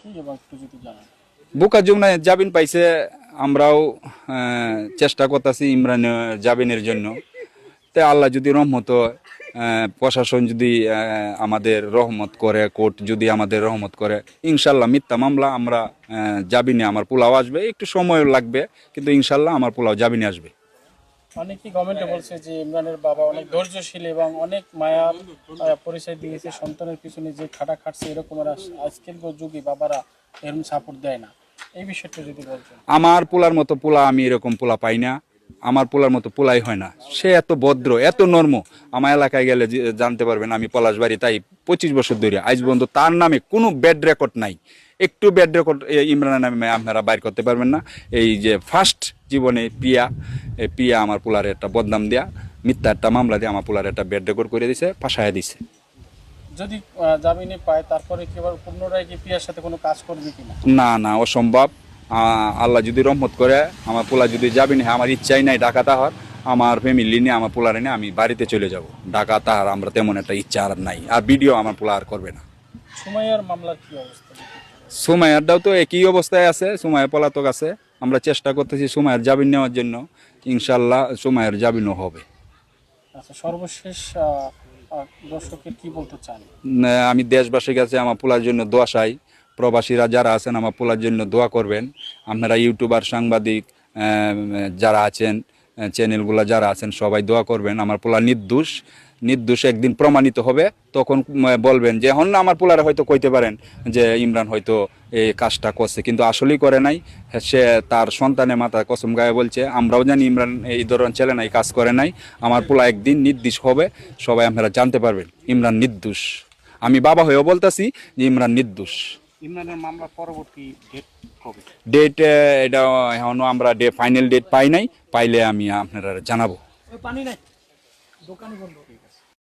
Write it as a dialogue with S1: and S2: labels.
S1: কি এবং একটু যদি জানান।
S2: বোকা যমুনায় জামিন পাইছে, আমরাও চেষ্টা করতেছি ইমরান জামিনের জন্য। তাই আল্লাহ যদি রহমত হয়, প্রশাসন যদি আমাদের রহমত করে, কোর্ট যদি আমাদের রহমত করে, ইনশাল্লাহ মিথ্যা মামলা আমরা জামিনে আমার পোলাও আসবে, একটু সময় লাগবে কিন্তু ইনশাল্লাহ আমার পোলাও জামিনে আসবে।
S1: অনেকেই গভর্নমেন্টে বলছে যে ইমরানের বাবা অনেক ধৈর্যশীল এবং অনেক মায়ার পরিচয় দিয়েছে, সন্তানের পিছনে যে খাটা খাটছে এরকম আর আজকের যুগে বাবারা এরকম সাপোর্ট দেয় না, এই বিষয়টা যদি বলছেন।
S2: আমার পোলার মতো পোলা আমি এরকম পোলা পাই না, আমার পোলার মতো পোলাই হয় না। সে এত ভদ্র, এত নর্ম। আমার এলাকায় গেলে জানতে পারবেন আমি পলাশবাড়ি, তাই 25 বছর ধরে আজ পর্যন্ত তার নামে কোনো ব্যাড রেকর্ড নাই। একটু ব্যাড রেকর্ড ইমরানের নামে আপনারা বাইর করতে পারবেন না। এই যে ফার্স্ট জীবনে পিয়া, এই পিয়া আমার পোলার একটা বদনাম দেয়া, মিথ্যা একটা মামলা দিয়ে আমার পোলার একটা ব্যাড রেকর্ড করে দিছে, ফাঁসায় দিছে।
S1: যদি জামিনে পায় তারপরে কি আবার পুনরায় কি পিয়ার সাথে কোনো কাজ করবে কিনা?
S2: না না, অসম্ভব। আল্লাহ যদি রহমত করে, আমার পোলা যদি যাবি না, আমার ইচ্ছাই নাই ঢাকা তাহার, আমার ফ্যামিলি নিয়ে আমার পোলারে নিয়ে আমি বাড়িতে চলে যাব। ঢাকা তাহার আমরা তেমন একটা ইচ্ছা আর নাই, আর ভিডিও আমার পোলা আর করবে না।
S1: সুমাইয়ার মামলার কি অবস্থা?
S2: সুমাইয়ারটাও তো একই অবস্থায় আছে, সুমাইয়া পলাতক আছে। আমরা চেষ্টা করতেছি সুমাইয়ার জামিন নেওয়ার জন্য, ইনশাল্লাহ সুমাইয়ার জামিনও হবে।
S1: আচ্ছা, সর্বশেষ দর্শকের কি বলতে চান?
S2: আমি দেশবাসীর কাছে আমার পোলার জন্য দোয়া চাই। প্রবাসীরা যারা আছেন আমার পোলার জন্য দোয়া করবেন। আপনারা ইউটিউবার, সাংবাদিক যারা আছেন, চ্যানেলগুলো যারা আছেন, সবাই দোয়া করবেন। আমার পোলা নির্দোষ, নির্দোষ একদিন প্রমাণিত হবে, তখন বলবেন যে হন না, আমার পোলারে হয়তো কইতে পারেন যে ইমরান হয়তো এই কাজটা করছে, কিন্তু আসলেই করে নাই। সে তার সন্তানের মাথা কসম গায়ে বলছে, আমরাও জানি ইমরান এই ধরনের ছেলে নাই, কাজ করে নাই। আমার পোলা একদিন নির্দোষ হবে, সবাই আপনারা জানতে পারবেন ইমরান নির্দোষ। আমি বাবা হয়েও বলতেছি যে ইমরান নির্দোষ।
S1: ইমরানের মামলার পরবর্তী ডেট কবে?
S2: ডেট এটা এখনো আমরা ফাইনাল ডেট পাই নাই, পাইলে আমি আপনারা জানাবো।
S1: পানি নাই, দোকানই বন্ধ। ঠিক আছে।